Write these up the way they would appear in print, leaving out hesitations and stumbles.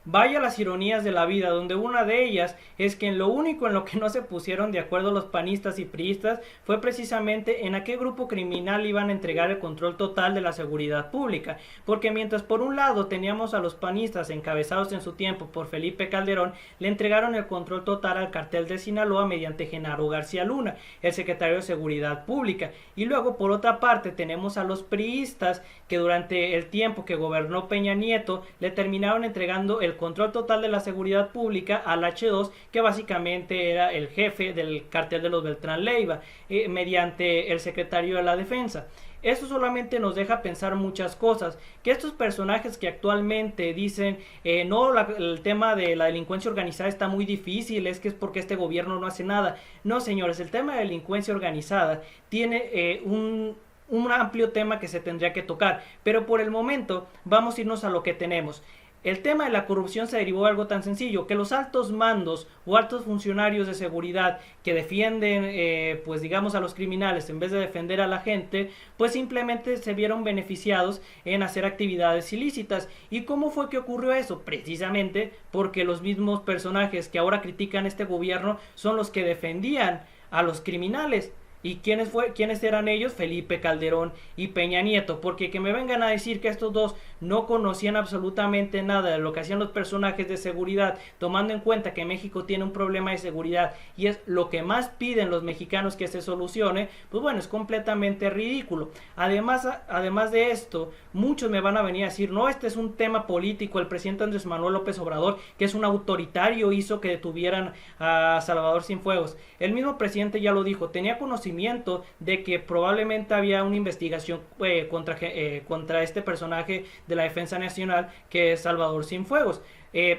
Vaya las ironías de la vida, donde una de ellas es que en lo único en lo que no se pusieron de acuerdo los panistas y priistas fue precisamente en a qué grupo criminal iban a entregar el control total de la seguridad pública. Porque mientras por un lado teníamos a los panistas encabezados en su tiempo por Felipe Calderón, le entregaron el control total al cartel de Sinaloa mediante Genaro García Luna, el secretario de Seguridad Pública. Y luego por otra parte tenemos a los priistas que durante el tiempo que gobernó Peña Nieto le terminaron entregando el control total de la seguridad pública al H2, que básicamente era el jefe del cartel de los Beltrán Leiva, mediante el secretario de la Defensa. Eso solamente nos deja pensar muchas cosas, que estos personajes que actualmente dicen no, el tema de la delincuencia organizada está muy difícil, es que es porque este gobierno no hace nada. No, señores, el tema de delincuencia organizada tiene un amplio tema que se tendría que tocar, pero por el momento vamos a irnos a lo que tenemos. El tema de la corrupción se derivó de algo tan sencillo, que los altos mandos o altos funcionarios de seguridad que defienden, pues digamos, a los criminales en vez de defender a la gente, pues simplemente se vieron beneficiados en hacer actividades ilícitas. ¿Y cómo fue que ocurrió eso? Precisamente porque los mismos personajes que ahora critican este gobierno son los que defendían a los criminales. ¿Y quiénes eran ellos? Felipe Calderón y Peña Nieto. Porque que me vengan a decir que estos dos no conocían absolutamente nada de lo que hacían los personajes de seguridad, tomando en cuenta que México tiene un problema de seguridad y es lo que más piden los mexicanos que se solucione, pues bueno, es completamente ridículo. Además de esto, muchos me van a venir a decir, no, este es un tema político, el presidente Andrés Manuel López Obrador, que es un autoritario, hizo que detuvieran a Salvador Cienfuegos. El mismo presidente ya lo dijo, tenía conocimiento de que probablemente había una investigación contra este personaje de la Defensa Nacional, que es Salvador Cienfuegos.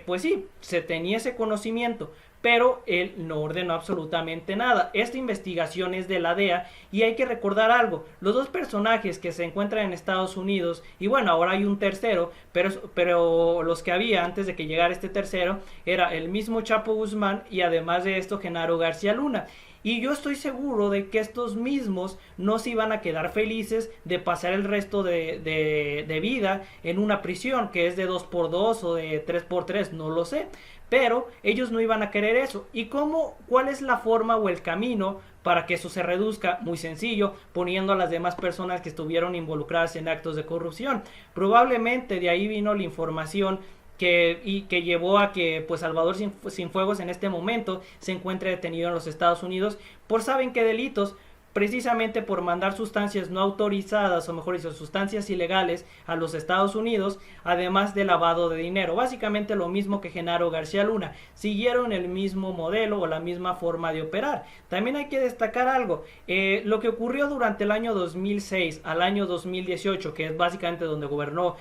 Pues sí, se tenía ese conocimiento, pero él no ordenó absolutamente nada. Esta investigación es de la DEA y hay que recordar algo, los dos personajes que se encuentran en Estados Unidos, y bueno, ahora hay un tercero, pero los que había antes de que llegara este tercero, era el mismo Chapo Guzmán y además de esto Genaro García Luna. Y yo estoy seguro de que estos mismos no se iban a quedar felices de pasar el resto de vida en una prisión que es de 2x2 o de 3x3, no lo sé. Pero ellos no iban a querer eso. ¿Y cuál es la forma o el camino para que eso se reduzca? Muy sencillo, poniendo a las demás personas que estuvieron involucradas en actos de corrupción. Probablemente de ahí vino la información que llevó a que pues Salvador Cienfuegos en este momento se encuentre detenido en los Estados Unidos por saben qué delitos, precisamente por mandar sustancias no autorizadas, o mejor dicho, sustancias ilegales a los Estados Unidos, además de lavado de dinero. Básicamente lo mismo que Genaro García Luna. Siguieron el mismo modelo o la misma forma de operar. También hay que destacar algo. Lo que ocurrió durante el año 2006 al año 2018, que es básicamente donde gobernó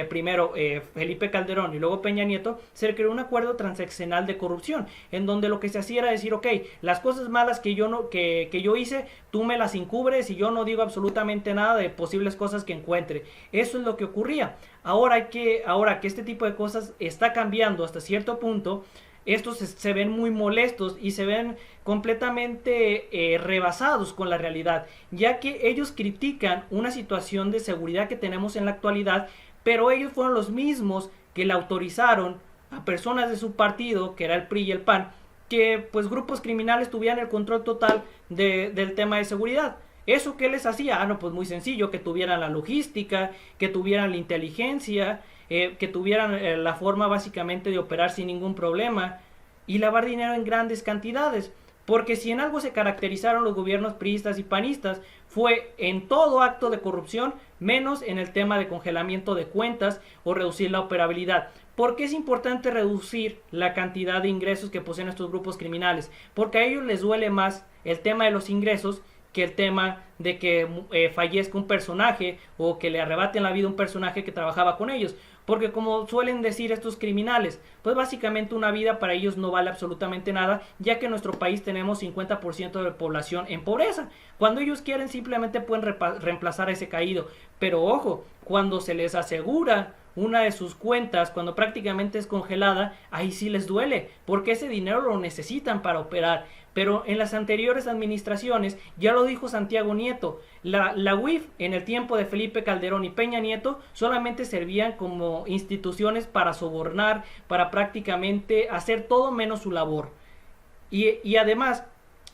primero Felipe Calderón y luego Peña Nieto, se creó un acuerdo transaccional de corrupción, en donde lo que se hacía era decir, ok, las cosas malas que yo hice, tú me las encubres y yo no digo absolutamente nada de posibles cosas que encuentre. Eso es lo que ocurría. Ahora que este tipo de cosas está cambiando hasta cierto punto, estos se ven muy molestos y se ven completamente rebasados con la realidad, ya que ellos critican una situación de seguridad que tenemos en la actualidad, pero ellos fueron los mismos que le autorizaron a personas de su partido, que era el PRI y el PAN, que pues grupos criminales tuvieran el control total del tema de seguridad. ¿Eso qué les hacía? No, pues muy sencillo, que tuvieran la logística, que tuvieran la inteligencia, que tuvieran la forma básicamente de operar sin ningún problema y lavar dinero en grandes cantidades. Porque si en algo se caracterizaron los gobiernos priistas y panistas fue en todo acto de corrupción, menos en el tema de congelamiento de cuentas o reducir la operabilidad. ¿Por qué es importante reducir la cantidad de ingresos que poseen estos grupos criminales? Porque a ellos les duele más el tema de los ingresos que el tema de que fallezca un personaje o que le arrebaten la vida a un personaje que trabajaba con ellos. Porque como suelen decir estos criminales, pues básicamente una vida para ellos no vale absolutamente nada, ya que en nuestro país tenemos 50% de población en pobreza. Cuando ellos quieren simplemente pueden reemplazar a ese caído. Pero ojo, cuando se les asegura una de sus cuentas cuando prácticamente es congelada, ahí sí les duele, porque ese dinero lo necesitan para operar. Pero en las anteriores administraciones, ya lo dijo Santiago Nieto, la UIF en el tiempo de Felipe Calderón y Peña Nieto solamente servían como instituciones para sobornar, para prácticamente hacer todo menos su labor. Y además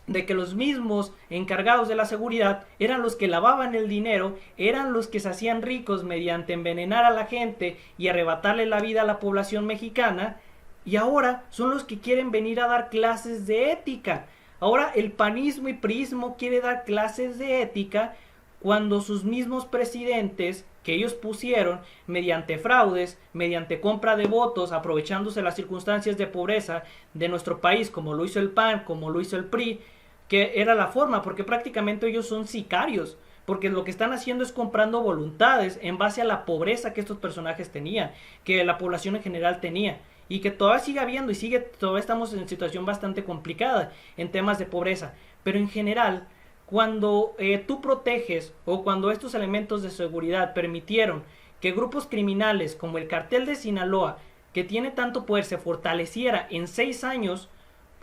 de que los mismos encargados de la seguridad eran los que lavaban el dinero, eran los que se hacían ricos mediante envenenar a la gente y arrebatarle la vida a la población mexicana, y ahora son los que quieren venir a dar clases de ética. Ahora el panismo y priismo quiere dar clases de ética cuando sus mismos presidentes que ellos pusieron mediante fraudes, mediante compra de votos, aprovechándose las circunstancias de pobreza de nuestro país, como lo hizo el PAN, como lo hizo el PRI, que era la forma, porque prácticamente ellos son sicarios, porque lo que están haciendo es comprando voluntades en base a la pobreza que estos personajes tenían, que la población en general tenía, y que todavía sigue habiendo y todavía estamos en situación bastante complicada en temas de pobreza, pero en general, cuando tú proteges o cuando estos elementos de seguridad permitieron que grupos criminales como el cartel de Sinaloa, que tiene tanto poder, se fortaleciera en 6 años,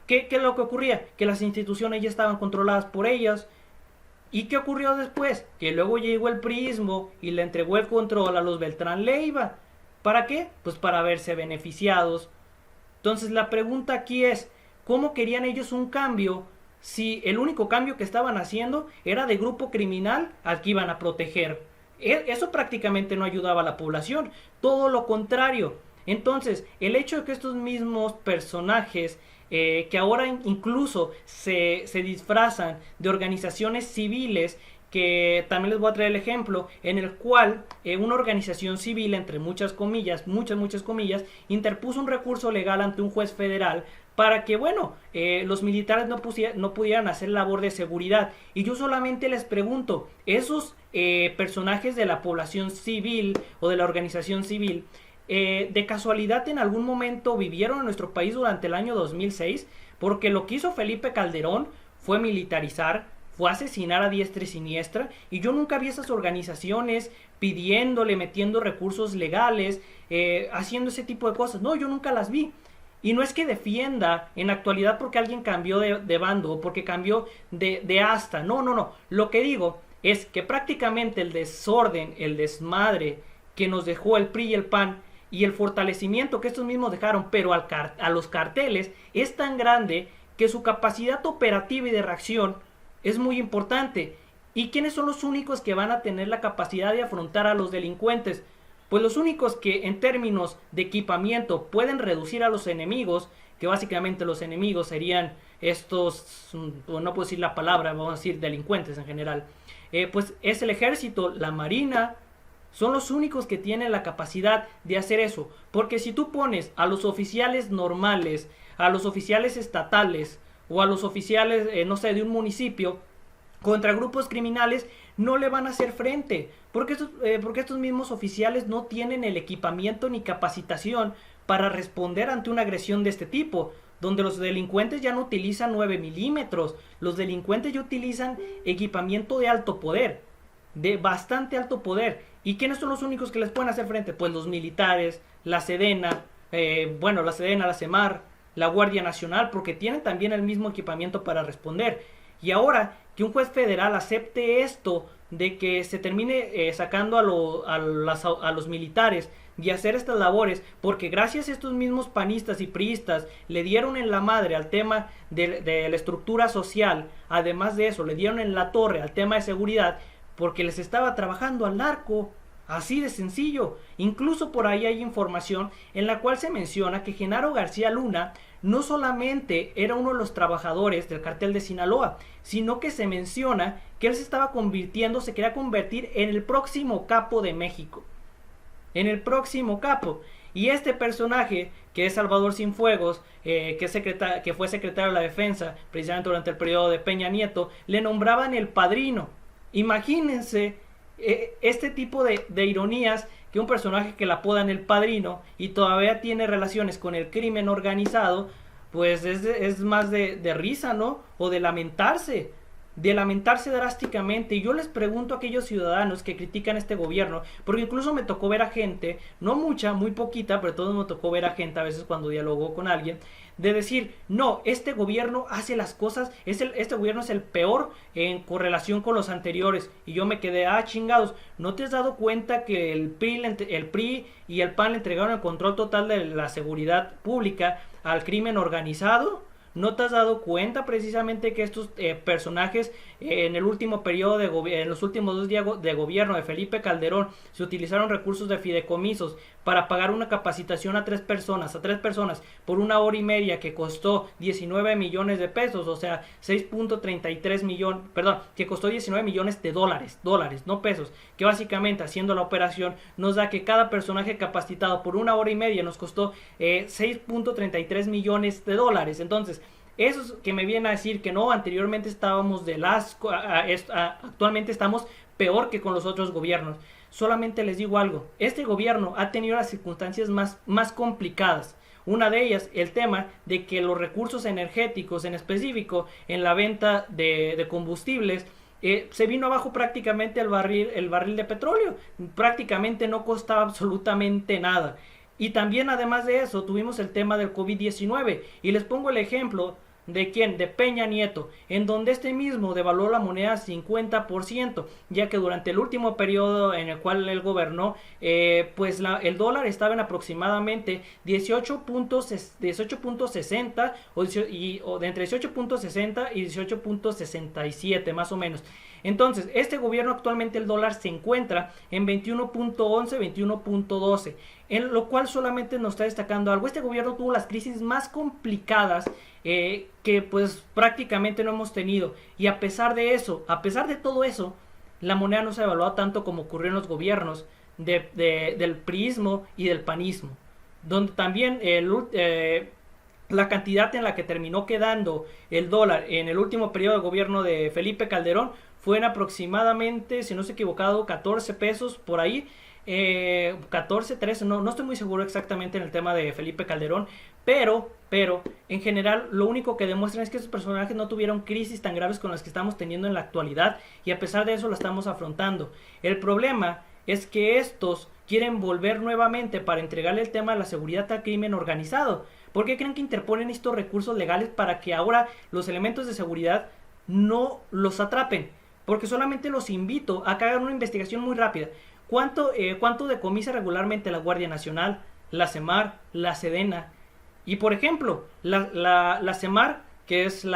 ¿qué es lo que ocurría? Que las instituciones ya estaban controladas por ellas. ¿Y qué ocurrió después? Que luego llegó el priismo y le entregó el control a los Beltrán Leiva. ¿Para qué? Pues para verse beneficiados. Entonces la pregunta aquí es, ¿cómo querían ellos un cambio si el único cambio que estaban haciendo era de grupo criminal al que iban a proteger? Eso prácticamente no ayudaba a la población, todo lo contrario. Entonces, el hecho de que estos mismos personajes que ahora incluso se disfrazan de organizaciones civiles, que también les voy a traer el ejemplo, en el cual una organización civil, entre muchas comillas, muchas comillas, interpuso un recurso legal ante un juez federal para que, bueno, los militares no pudieran hacer labor de seguridad. Y yo solamente les pregunto, esos personajes de la población civil o de la organización civil, de casualidad en algún momento vivieron en nuestro país durante el año 2006, porque lo que hizo Felipe Calderón fue militarizar, fue asesinar a diestra y siniestra, y yo nunca vi esas organizaciones pidiéndole, metiendo recursos legales, haciendo ese tipo de cosas. No, yo nunca las vi. Y no es que defienda en la actualidad porque alguien cambió de bando o porque cambió de asta. No. Lo que digo es que prácticamente el desorden, el desmadre que nos dejó el PRI y el PAN, y el fortalecimiento que estos mismos dejaron, pero a los carteles, es tan grande que su capacidad operativa y de reacción es muy importante. ¿Y quiénes son los únicos que van a tener la capacidad de afrontar a los delincuentes? Pues los únicos que en términos de equipamiento pueden reducir a los enemigos, que básicamente los enemigos serían estos, no puedo decir la palabra, vamos a decir delincuentes en general, pues es el ejército, la marina. Son los únicos que tienen la capacidad de hacer eso. Porque si tú pones a los oficiales normales, a los oficiales estatales o a los oficiales, no sé, de un municipio contra grupos criminales, no le van a hacer frente. Porque estos mismos oficiales no tienen el equipamiento ni capacitación para responder ante una agresión de este tipo. Donde los delincuentes ya no utilizan 9 milímetros. Los delincuentes ya utilizan equipamiento de alto poder. De bastante alto poder. ¿Y quiénes son los únicos que les pueden hacer frente? Pues los militares, la Sedena, la Sedena, la Semar, la Guardia Nacional, porque tienen también el mismo equipamiento para responder. Y ahora que un juez federal acepte esto, de que se termine sacando a los militares de hacer estas labores, porque gracias a estos mismos panistas y priistas le dieron en la madre al tema de la estructura social, además de eso le dieron en la torre al tema de seguridad, porque les estaba trabajando al narco, así de sencillo. Incluso por ahí hay información en la cual se menciona que Genaro García Luna no solamente era uno de los trabajadores del cartel de Sinaloa, sino que se menciona que él se quería convertir en el próximo capo de México. En el próximo capo. Y este personaje, que es Salvador Cienfuegos, que fue secretario de la Defensa, precisamente durante el periodo de Peña Nieto, le nombraban el padrino. Imagínense este tipo de ironías, que un personaje que la apodan el padrino y todavía tiene relaciones con el crimen organizado, pues es más de risa, ¿no? O de lamentarse. de lamentarse drásticamente. Y yo les pregunto a aquellos ciudadanos que critican este gobierno, porque incluso me tocó ver a gente, no mucha, muy poquita, pero todo me tocó ver a gente a veces cuando dialogó con alguien, de decir, no, este gobierno hace las cosas, este gobierno es el peor en correlación con los anteriores. Y yo me quedé, chingados, ¿no te has dado cuenta que el PRI y el PAN le entregaron el control total de la seguridad pública al crimen organizado? ¿No te has dado cuenta precisamente que estos personajes en el último periodo en los últimos 2 días de gobierno de Felipe Calderón se utilizaron recursos de fideicomisos para pagar una capacitación a tres personas por 1 hora y media que costó 19 millones de pesos, o sea, 6.33 millones, perdón, que costó 19 millones de dólares, no pesos, que básicamente haciendo la operación nos da que cada personaje capacitado por 1 hora y media nos costó 6.33 millones de dólares. Entonces, eso es que me viene a decir que no, anteriormente estábamos del asco, actualmente estamos peor que con los otros gobiernos. Solamente les digo algo, este gobierno ha tenido las circunstancias más complicadas. Una de ellas, el tema de que los recursos energéticos, en específico en la venta de combustibles, se vino abajo prácticamente el barril de petróleo. Prácticamente no costaba absolutamente nada. Y también, además de eso, tuvimos el tema del COVID-19. Y les pongo el ejemplo de quién, de Peña Nieto, en donde este mismo devaluó la moneda 50%, ya que durante el último periodo en el cual él gobernó, pues el dólar estaba en aproximadamente 18.60 o de entre 18.60 y 18.67 más o menos. Entonces, este gobierno actualmente el dólar se encuentra en 21.11, 21.12, en lo cual solamente nos está destacando algo. Este gobierno tuvo las crisis más complicadas que pues prácticamente no hemos tenido. Y a pesar de eso, a pesar de todo eso, la moneda no se ha devaluado tanto como ocurrió en los gobiernos del priismo y del panismo, donde también la cantidad en la que terminó quedando el dólar en el último periodo de gobierno de Felipe Calderón fue en aproximadamente, si no estoy equivocado, 14 pesos por ahí. 14, 13, no estoy muy seguro exactamente en el tema de Felipe Calderón, pero en general lo único que demuestran es que esos personajes no tuvieron crisis tan graves con las que estamos teniendo en la actualidad, y a pesar de eso la estamos afrontando. El problema es que estos quieren volver nuevamente para entregarle el tema de la seguridad al crimen organizado. ¿Por qué creen que interponen estos recursos legales para que ahora los elementos de seguridad no los atrapen? Porque solamente los invito a que hagan una investigación muy rápida. ¿Cuánto decomisa regularmente la Guardia Nacional, la CEMAR, la SEDENA? Y por ejemplo, la CEMAR, que es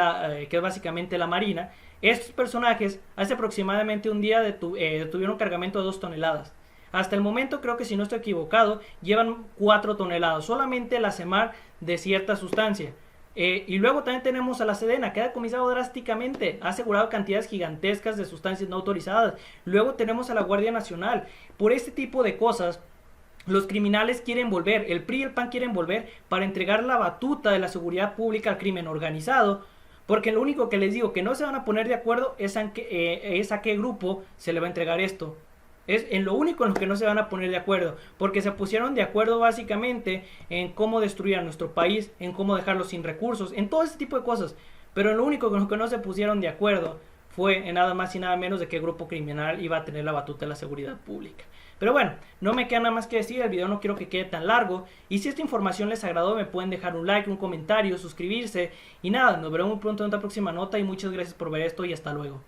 básicamente la Marina, estos personajes hace aproximadamente un día tuvieron un cargamento de 2 toneladas. Hasta el momento, creo que si no estoy equivocado, llevan 4 toneladas, solamente la CEMAR de cierta sustancia. Y luego también tenemos a la SEDENA, que ha decomisado drásticamente, ha asegurado cantidades gigantescas de sustancias no autorizadas. Luego tenemos a la Guardia Nacional. Por este tipo de cosas, los criminales quieren volver, el PRI y el PAN quieren volver para entregar la batuta de la seguridad pública al crimen organizado. Porque lo único que les digo que no se van a poner de acuerdo es a qué grupo se le va a entregar esto. Es en lo único en lo que no se van a poner de acuerdo, porque se pusieron de acuerdo básicamente en cómo destruir a nuestro país, en cómo dejarlo sin recursos, en todo ese tipo de cosas. Pero lo único con lo que no se pusieron de acuerdo fue en nada más y nada menos de qué grupo criminal iba a tener la batuta de la seguridad pública. Pero bueno, no me queda nada más que decir, el video no quiero que quede tan largo. Y si esta información les agradó, me pueden dejar un like, un comentario, suscribirse. Y nada, nos veremos muy pronto en otra próxima nota y muchas gracias por ver esto y hasta luego.